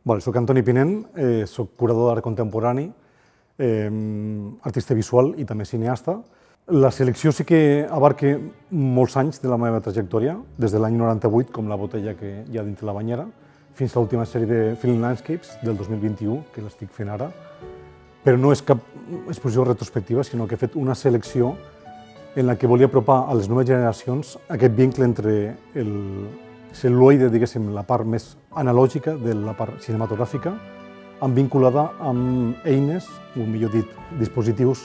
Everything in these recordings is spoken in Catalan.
Soc Antoni Pinent, soc curador d'art contemporani, artista visual i també cineasta. La selecció sí que abarca molts anys de la meva trajectòria, des de l'any 98, com la botella que hi ha dintre la banyera, fins a l'última sèrie de Film Landscapes del 2021, que l'estic fent ara. Però no és cap exposició retrospectiva, sinó que he fet una selecció en la que volia apropar a les noves generacions aquest vincle entre el cel·luloide, diguéssim, la part més analògica de la part cinematogràfica, vinculada amb eines, o millor dit, dispositius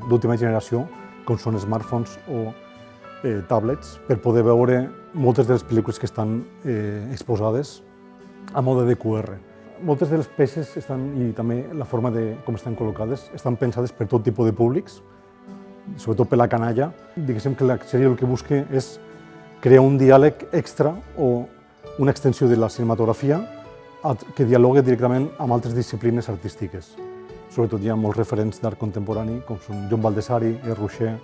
d'última generació, com són smartphones o tablets, per poder veure moltes de les pel·lícules que estan exposades a mode de QR. Moltes de les peces i també la forma com estan col·locades estan pensades per tot tipus de públics, sobretot per la canalla. Diguéssim que la sèrie el que busca és crear un diàleg extra o una extensió de la cinematografia que dialoga directament amb altres disciplines artístiques. Sobretot hi ha molts referents d'art contemporani, com són Jon Baldessari, Rocher,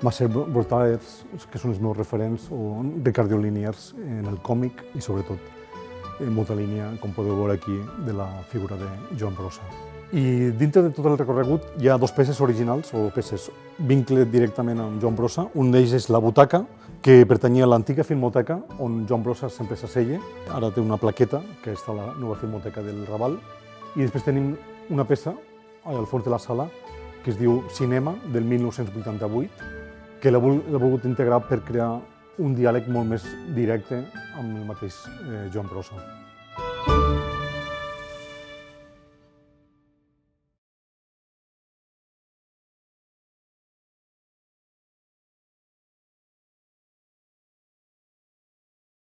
Marcel Brotaers, que són els meus referents, o Ricardo Liniers en el còmic i sobretot molta línia, com podeu veure aquí, de la figura de Joan Brossa. I dintre de tot el recorregut hi ha dos peces originals, o peces vincle directament amb Joan Brossa. Un d'ells és la butaca, que pertanyia a l'antiga Filmoteca, on Joan Brossa sempre s'asseia. Ara té una plaqueta, que està a la nova Filmoteca del Raval. I després tenim una peça, al fons de la sala, que es diu Cinema, del 1988, que l'he volgut integrar per crear un diàleg molt més directe amb el mateix Joan Brossa.